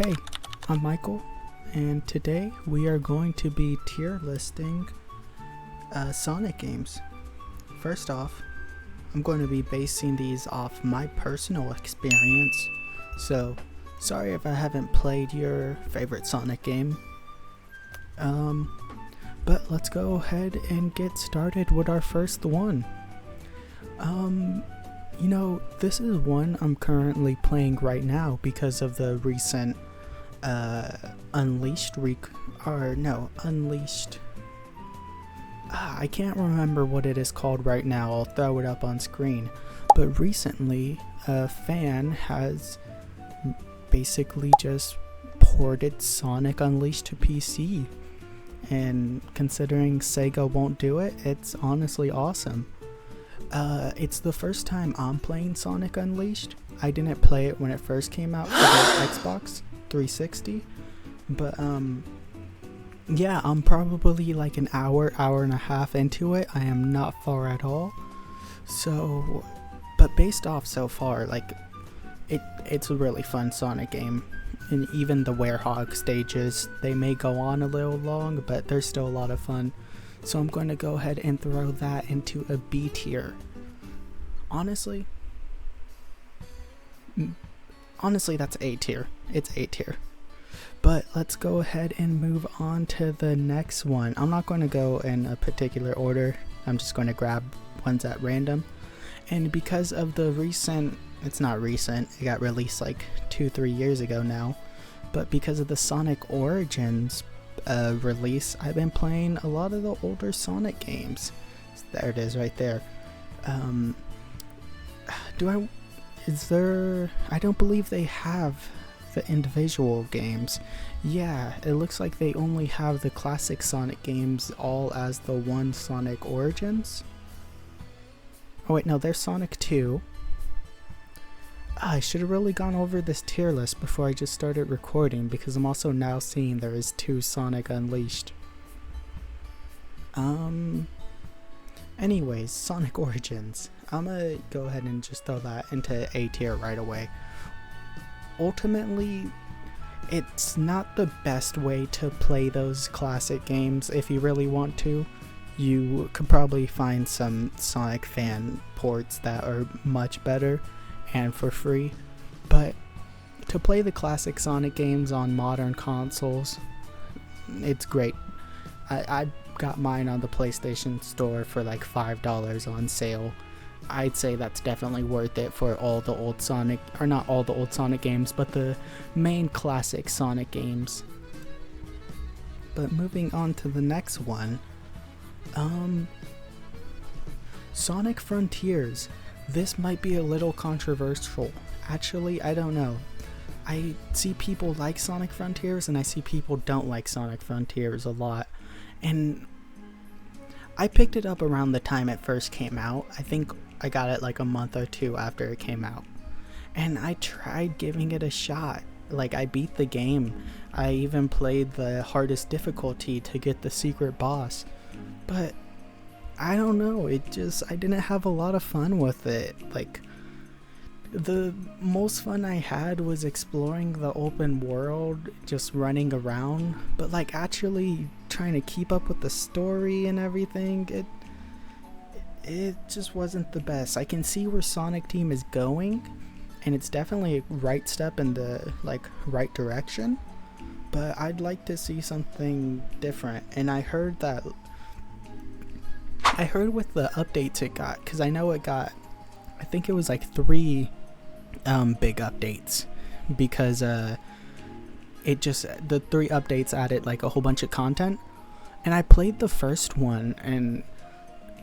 Hey, I'm Michael, and today we are going to be tier listing Sonic games. First off, I'm going to be basing these off my personal experience, so sorry if I haven't played your favorite Sonic game. But let's go ahead and get started with our first one. This is one I'm currently playing right now because of the recent Unleashed. I can't remember what it is called right now. I'll throw it up on screen. But recently, a fan has basically just ported Sonic Unleashed to PC. And considering Sega won't do it, it's honestly awesome. It's the first time I'm playing Sonic Unleashed. I didn't play it when it first came out for the Xbox 360, but yeah, I'm probably like an hour and a half into it. I am not far at all. So, but based off so far, like it's a really fun Sonic game. And even the Hedgehog stages, they may go on a little long, but they're still a lot of fun. So I'm going to go ahead and throw that into a B tier. Honestly, that's A tier. It's A tier. But let's go ahead and move on to the next one. I'm not going to go in a particular order. I'm just going to grab ones at random. And because of the it's not recent, it got released like 2-3 years ago now. But because of the Sonic Origins release, I've been playing a lot of the older Sonic games. There it is right there. I don't believe they have the individual games. Yeah, it looks like they only have the classic Sonic games all as the one Sonic Origins. Oh wait, no, there's Sonic 2. I should have really gone over this tier list before I just started recording, because I'm also now seeing there is 2 Sonic Unleashed. Anyways, Sonic Origins. I'm gonna go ahead and just throw that into A tier right away. Ultimately, it's not the best way to play those classic games. If you really want to, you could probably find some Sonic fan ports that are much better and for free, but to play the classic Sonic games on modern consoles, it's great. I got mine on the PlayStation Store for like $5 on sale. I'd say that's definitely worth it for all the old Sonic, or not all the old Sonic games, but the main classic Sonic games. But moving on to the next one, Sonic Frontiers. This might be a little controversial. Actually, I don't know. I see people like Sonic Frontiers and I see people don't like Sonic Frontiers a lot. And I picked it up around the time it first came out. I think I got it like a month or 2 after it came out. And I tried giving it a shot. Like, I beat the game. I even played the hardest difficulty to get the secret boss. But I don't know, I didn't have a lot of fun with it. Like, the most fun I had was exploring the open world, just running around, but like actually trying to keep up with the story and everything, it just wasn't the best. I can see where Sonic Team is going, and it's definitely a right step in the right direction, but I'd like to see something different. And I heard with the updates it got, because I know it got, I think it was like 3 big updates, because the 3 updates added like a whole bunch of content. And I played the first one, and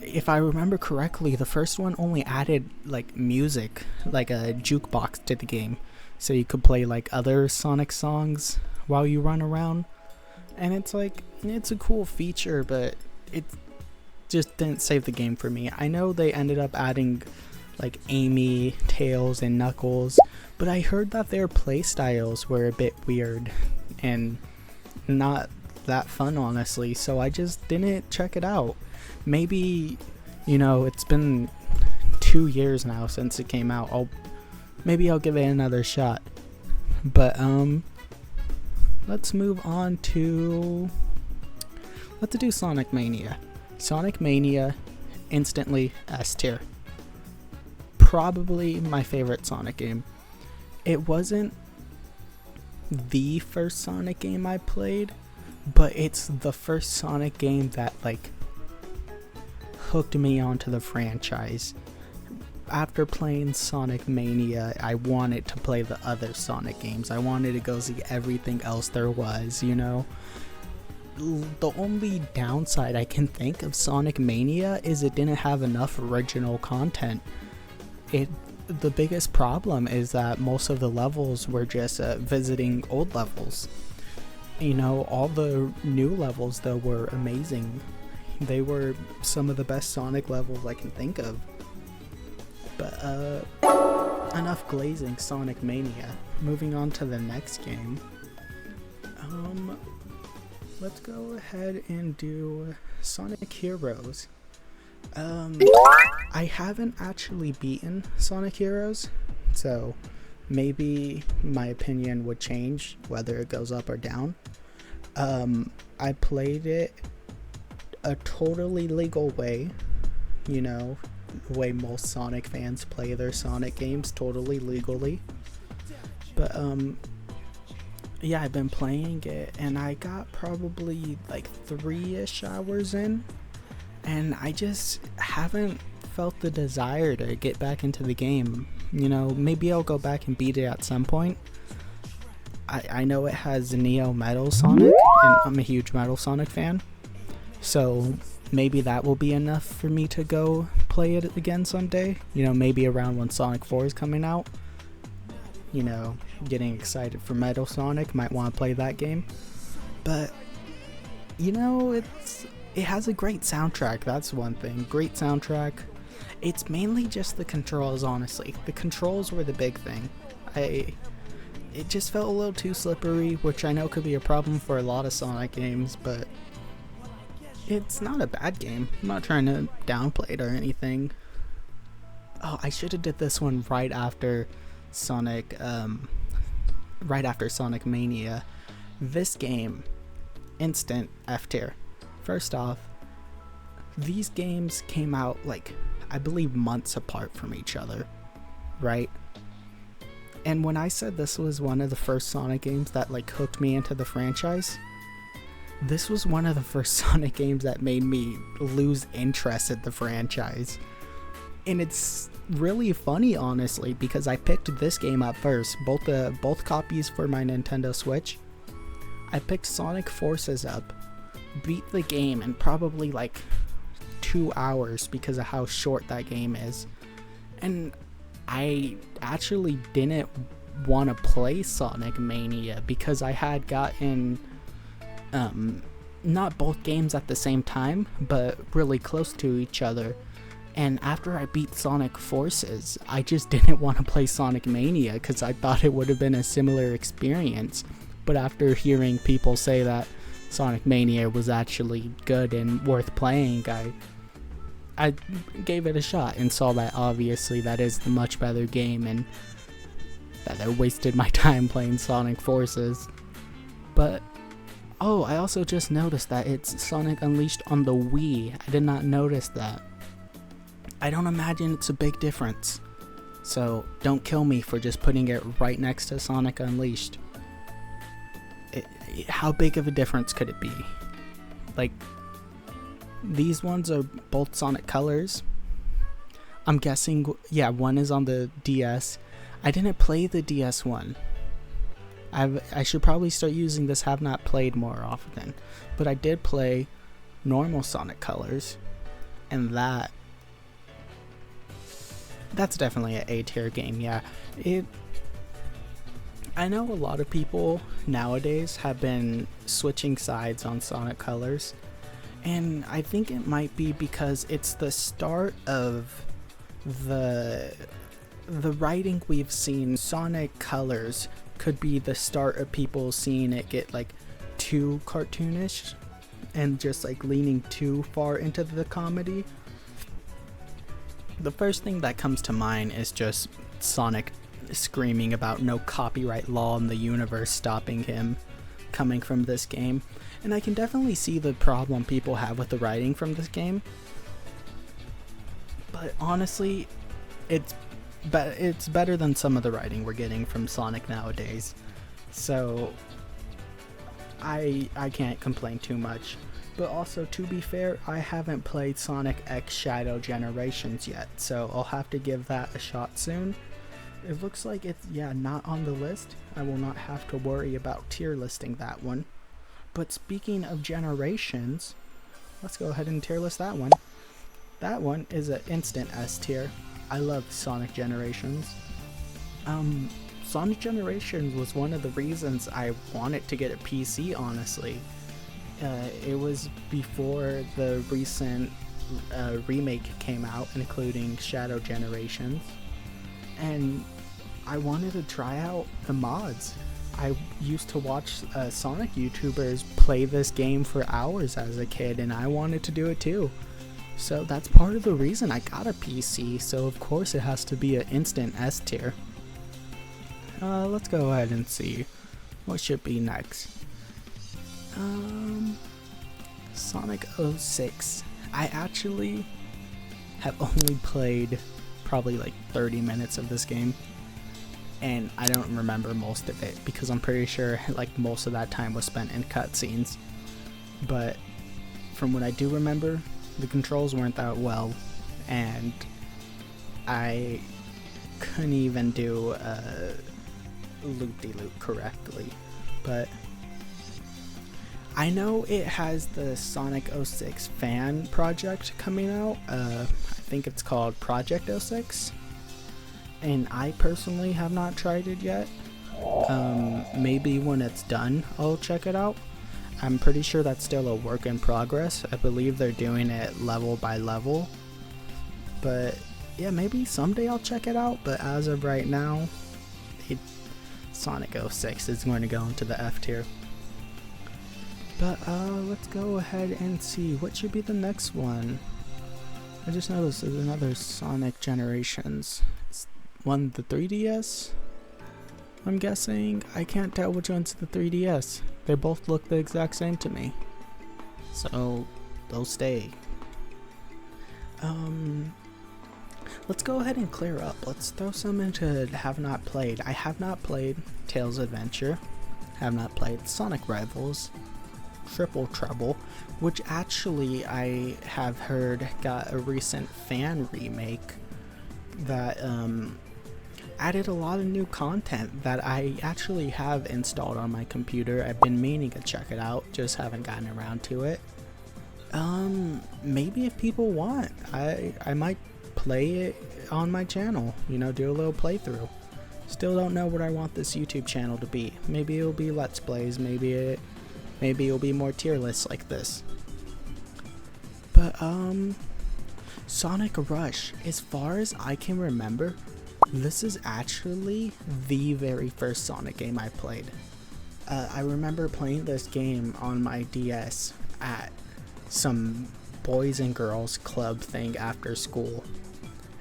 if I remember correctly, the first one only added like music, like a jukebox to the game, so you could play like other Sonic songs while you run around. And it's a cool feature, but it just didn't save the game for me. I know they ended up adding like Amy, Tails, and Knuckles, but I heard that their playstyles were a bit weird and not that fun, honestly, so I just didn't check it out. Maybe, it's been 2 years now since it came out. Maybe I'll give it another shot. But let's move on to... let's do Sonic Mania. Sonic Mania, instantly S tier. Probably my favorite Sonic game. It wasn't the first Sonic game I played, but it's the first Sonic game that like hooked me onto the franchise. After playing Sonic Mania, I wanted to play the other Sonic games. I wanted to go see everything else there was, you know? The only downside I can think of Sonic Mania is it didn't have enough original content. The biggest problem is that most of the levels were just visiting old levels. You know, all the new levels though were amazing. They were some of the best Sonic levels I can think of. But enough glazing Sonic Mania. Moving on to the next game. Let's go ahead and do Sonic Heroes. I haven't actually beaten Sonic Heroes, so maybe my opinion would change whether it goes up or down. I played it a totally legal way, you know, the way most Sonic fans play their Sonic games, totally legally. But yeah, I've been playing it and I got probably like 3-ish hours in, and I just haven't felt the desire to get back into the game. You know, maybe I'll go back and beat it at some point. I know it has Neo Metal Sonic, and I'm a huge Metal Sonic fan, so maybe that will be enough for me to go play it again someday. You know, maybe around when Sonic 4 is coming out. You know, getting excited for Metal Sonic, might want to play that game. But, you know, it has a great soundtrack, that's one thing. Great soundtrack. It's mainly just the controls, honestly. The controls were the big thing. It just felt a little too slippery, which I know could be a problem for a lot of Sonic games, but it's not a bad game. I'm not trying to downplay it or anything. Oh, I should have did this one right after Sonic Mania. This game, instant F tier. First off, these games came out like, I believe, months apart from each other, right? And when I said this was one of the first Sonic games that like hooked me into the franchise, this was one of the first Sonic games that made me lose interest in the franchise. And it's really funny, honestly, because I picked this game up first, both copies for my Nintendo Switch. I picked Sonic Forces up, beat the game in probably like 2 hours because of how short that game is, and I actually didn't want to play Sonic Mania because I had gotten not both games at the same time, but really close to each other. And after I beat Sonic Forces, I just didn't want to play Sonic Mania because I thought it would have been a similar experience. But after hearing people say that Sonic Mania was actually good and worth playing, I gave it a shot and saw that obviously that is the much better game and that I wasted my time playing Sonic Forces. But, oh, I also just noticed that it's Sonic Unleashed on the Wii. I did not notice that. I don't imagine it's a big difference. So don't kill me for just putting it right next to Sonic Unleashed. How big of a difference could it be? Like, these ones are both Sonic Colors. I'm guessing, yeah, one is on the DS. I didn't play the DS one. I should probably start using this have not played more often. But I did play normal Sonic Colors. And that's definitely an A tier game, yeah. I know a lot of people nowadays have been switching sides on Sonic Colors. And I think it might be because it's the start of the writing we've seen. Sonic Colors could be the start of people seeing it get like too cartoonish and just like leaning too far into the comedy. The first thing that comes to mind is just Sonic screaming about no copyright law in the universe stopping him. coming from this game, and I can definitely see the problem people have with the writing from this game. But honestly, it's better than some of the writing we're getting from Sonic nowadays. So I can't complain too much. But also, to be fair, I haven't played Sonic X Shadow Generations yet, so I'll have to give that a shot soon. It looks like it's, not on the list. I will not have to worry about tier listing that one. But speaking of generations, let's go ahead and tier list that one. That one is an instant S tier. I love Sonic Generations. Sonic Generations was one of the reasons I wanted to get a PC, honestly. It was before the recent remake came out, including Shadow Generations, and I wanted to try out the mods. I used to watch Sonic YouTubers play this game for hours as a kid, and I wanted to do it too. So that's part of the reason I got a PC, so of course it has to be an instant S tier. Let's go ahead and see what should be next. Sonic 06. I actually have only played probably like 30 minutes of this game, and I don't remember most of it because I'm pretty sure like most of that time was spent in cutscenes. But from what I do remember, the controls weren't that well, and I couldn't even do loop-de-loop correctly. But I know it has the Sonic 06 fan project coming out. I think it's called Project 06, and I personally have not tried it yet. Maybe when it's done I'll check it out. I'm pretty sure that's still a work in progress. I believe they're doing it level by level, but yeah, maybe someday I'll check it out. But as of right now, Sonic 06 is going to go into the F tier. But let's go ahead and see what should be the next one. I just noticed there's another Sonic Generations. It's one the 3DS, I'm guessing. I can't tell which one's the 3DS. They both look the exact same to me, so they'll stay. Let's go ahead and clear up. Let's throw some into have not played. I have not played Tails Adventure, have not played Sonic Rivals, Triple Trouble, which actually I have heard got a recent fan remake that added a lot of new content that I actually have installed on my computer. I've been meaning to check it out, just haven't gotten around to it. Maybe if people want, I might play it on my channel, do a little playthrough. Still don't know what I want this YouTube channel to be. Maybe it'll be Let's Plays, maybe it'll be more tier lists like this. But Sonic Rush, as far as I can remember, this is actually the very first Sonic game I played. I remember playing this game on my DS at some boys and girls club thing after school,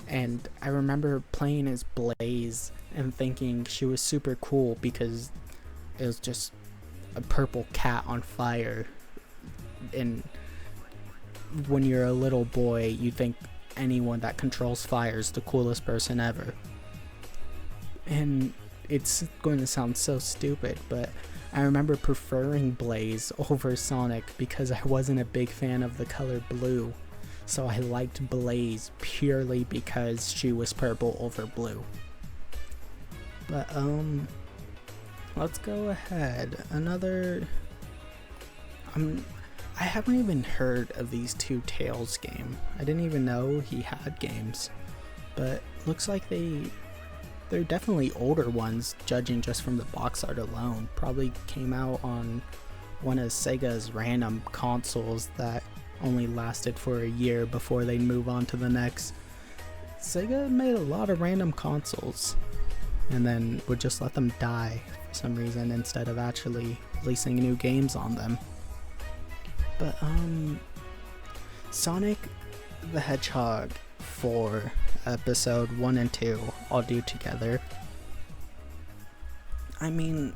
and I remember playing as Blaze and thinking she was super cool because it was just a purple cat on fire, and when you're a little boy you think anyone that controls fire is the coolest person ever. And it's going to sound so stupid, but I remember preferring Blaze over Sonic because I wasn't a big fan of the color blue. So I liked Blaze purely because she was purple over blue. But let's go ahead. I haven't even heard of these two Tails game. I didn't even know he had games. But looks like they're definitely older ones, judging just from the box art alone. Probably came out on one of Sega's random consoles that only lasted for a year before they move on to the next. Sega made a lot of random consoles and then would just let them die for some reason instead of actually releasing new games on them. But Sonic the Hedgehog 4 episode 1 and 2 I'll do together. I mean,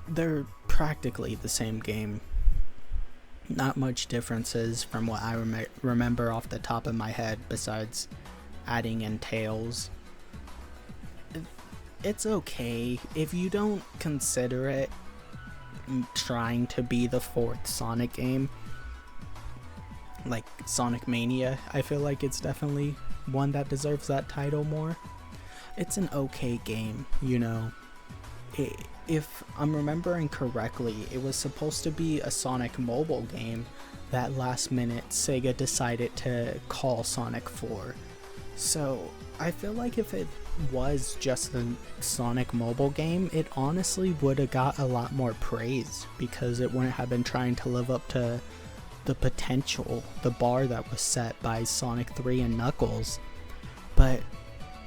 they're practically the same game. Not much differences from what I remember off the top of my head, besides adding in Tails. It's okay if you don't consider it trying to be the fourth Sonic game, like Sonic Mania. I feel like it's definitely one that deserves that title more. It's an okay game, you know. If I'm remembering correctly, it was supposed to be a Sonic mobile game that last minute Sega decided to call Sonic 4. So I feel like if it was just a Sonic mobile game, it honestly would have got a lot more praise, because it wouldn't have been trying to live up to the potential, the bar that was set by Sonic 3 and Knuckles. But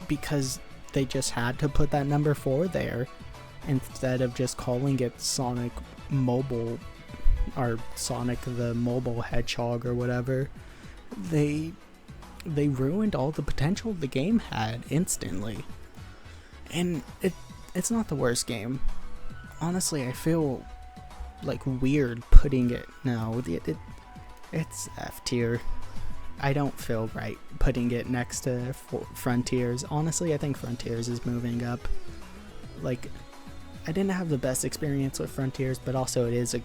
because they just had to put that number 4 there, instead of just calling it Sonic Mobile, or Sonic the Mobile Hedgehog or whatever, they ruined all the potential the game had instantly. And it's not the worst game. Honestly, I feel like weird putting it, no, it's F tier. I don't feel right putting it next to Frontiers. Honestly, I think Frontiers is moving up. Like, I didn't have the best experience with Frontiers, but also it is a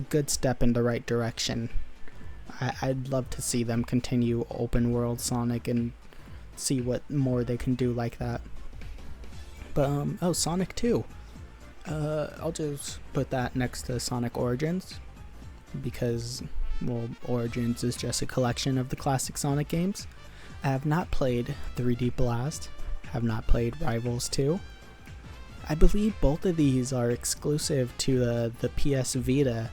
good step in the right direction. I'd love to see them continue open world Sonic and see what more they can do like that. But Sonic 2. I'll just put that next to Sonic Origins, because, well, Origins is just a collection of the classic Sonic games. I have not played 3D Blast, have not played Rivals 2. I believe both of these are exclusive to the PS Vita,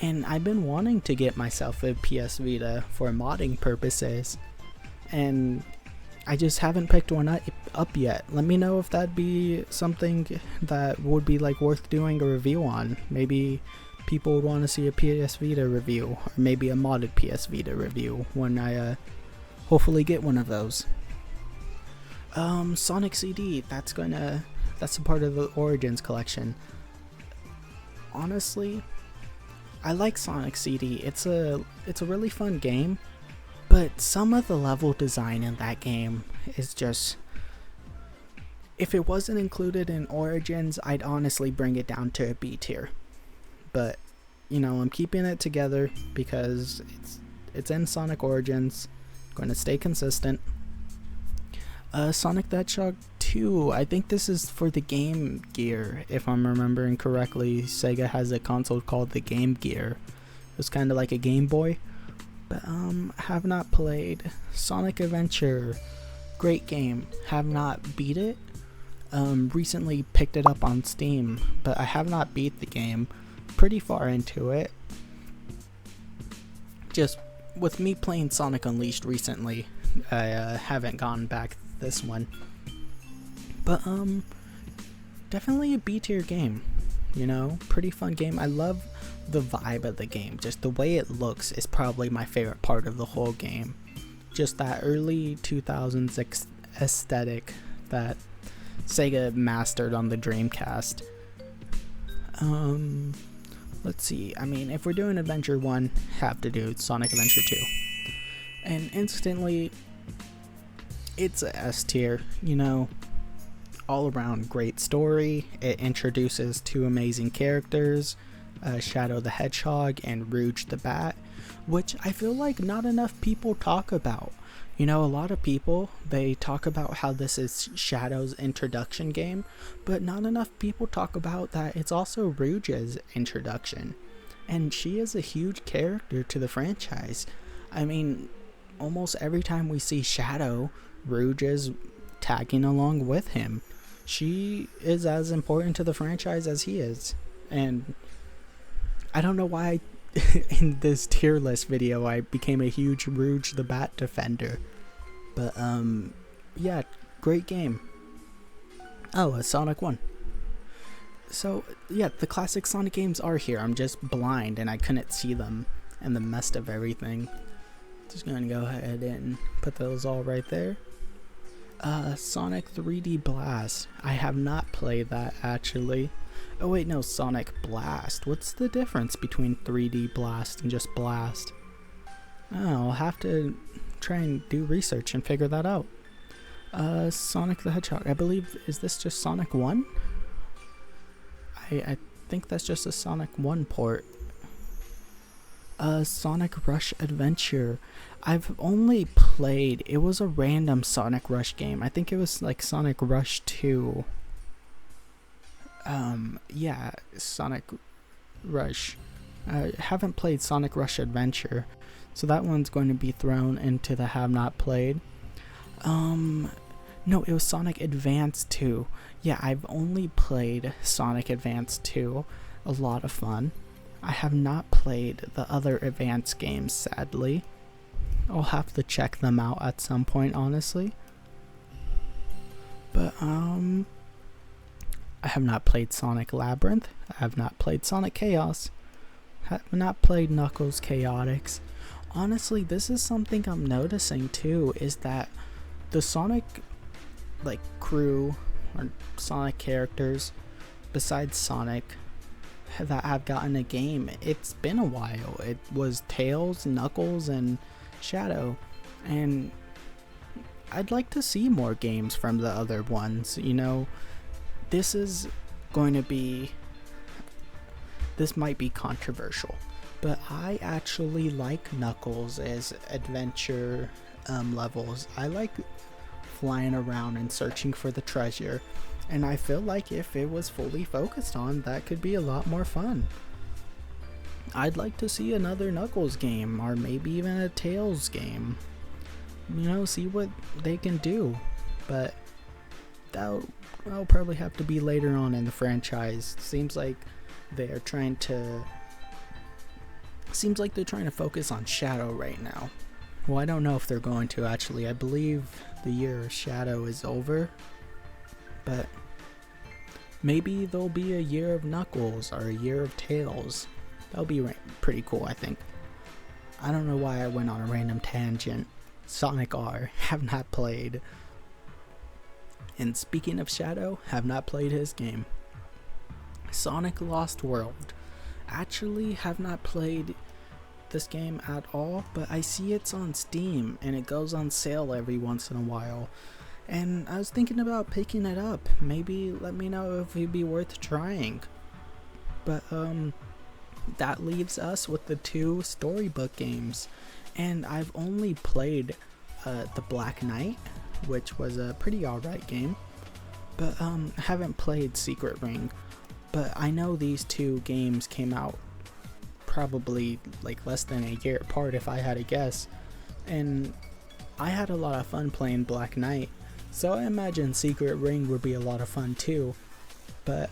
and I've been wanting to get myself a PS Vita for modding purposes, and I just haven't picked one up yet. Let me know if that'd be something that would be like worth doing a review on. Maybe people would want to see a PS Vita review, or maybe a modded PS Vita review when I hopefully get one of those. Sonic CD, that's a part of the Origins collection. Honestly, I like Sonic CD. It's a really fun game, but some of the level design in that game is just, if it wasn't included in Origins, I'd honestly bring it down to a B tier. But, you know, I'm keeping it together because it's in Sonic Origins. I'm going to stay consistent. Sonic the Hedgehog 2, I think this is for the Game Gear, if I'm remembering correctly. Sega has a console called the Game Gear. It's kind of like a Game Boy. But have not played. Sonic Adventure, great game. Have not beat it. Recently picked it up on Steam, but I have not beat the game. Pretty far into it. Just with me playing Sonic Unleashed recently, I haven't gone back this one. But definitely a B tier game, you know, pretty fun game. I love the vibe of the game. Just the way it looks is probably my favorite part of the whole game. Just that early 2000s aesthetic that Sega mastered on the Dreamcast. Let's see, I mean, if we're doing Adventure 1, have to do Sonic Adventure 2. And instantly, it's a S tier, you know, all around great story. It introduces two amazing characters, Shadow the Hedgehog and Rouge the Bat, which I feel like not enough people talk about. You know, a lot of people, they talk about how this is Shadow's introduction game, but not enough people talk about that it's also Rouge's introduction. And she is a huge character to the franchise. I mean, almost every time we see Shadow, Rouge is tagging along with him. She is as important to the franchise as he is. And I don't know why in this tier list video I became a huge Rouge the Bat defender. But yeah, great game. Oh, a Sonic 1. So yeah, the classic Sonic games are here. I'm just blind and I couldn't see them and the mess of everything. Just gonna go ahead and put those all right there. Sonic 3D Blast. I have not played that actually. Oh wait, no, Sonic Blast. What's the difference between 3D Blast and just Blast? Oh, I'll have to try and do research and figure that out. Sonic the Hedgehog. I believe, is this just Sonic 1? I think that's just a Sonic 1 port. Sonic Rush Adventure. I've only played, it was a random Sonic Rush game. I think it was like Sonic Rush 2. Yeah, Sonic Rush. I haven't played Sonic Rush Adventure, so that one's going to be thrown into the have not played. No, it was Sonic Advance 2. Yeah, I've only played Sonic Advance 2. A lot of fun. I have not played the other Advance games, sadly. I'll have to check them out at some point, honestly. But, I have not played Sonic Labyrinth. I have not played Sonic Chaos. Have not played Knuckles Chaotix. Honestly, this is something I'm noticing too, is that the Sonic, like, crew or Sonic characters, besides Sonic, that have gotten a game, it's been a while. It was Tails, Knuckles, and Shadow, and I'd like to see more games from the other ones. You know, this might be controversial, but I actually like Knuckles as adventure levels. I like flying around and searching for the treasure, and I feel like if it was fully focused on, that could be a lot more fun. I'd like to see another Knuckles game, or maybe even a Tails game. You know, see what they can do. But that'll probably have to be later on in the franchise. Seems like they're trying to focus on Shadow right now. Well, I don't know if they're going to actually. I believe the year of Shadow is over. But maybe there'll be a year of Knuckles or a year of Tails. That'll be pretty cool, I think. I don't know why I went on a random tangent. Sonic R, have not played. And speaking of Shadow, have not played his game. Sonic Lost World. Actually have not played this game at all, but I see it's on Steam and it goes on sale every once in a while. And I was thinking about picking it up. Maybe let me know if it'd be worth trying. But that leaves us with the 2 storybook games. And I've only played the Black Knight, which was a pretty alright game. But haven't played Secret Ring. But I know these 2 games came out probably like less than a year apart, if I had to guess. And I had a lot of fun playing Black Knight. So I imagine Secret Ring would be a lot of fun too. But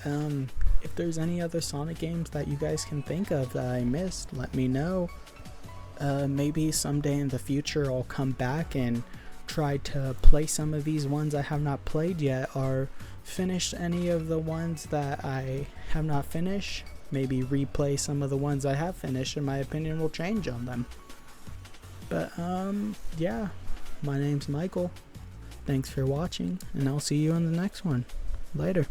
if there's any other Sonic games that you guys can think of that I missed, let me know. Maybe someday in the future I'll come back and try to play some of these ones I have not played yet, or finish any of the ones that I have not finished. Maybe replay some of the ones I have finished and my opinion will change on them. But yeah, my name's Michael. Thanks for watching, and I'll see you in the next one. Later.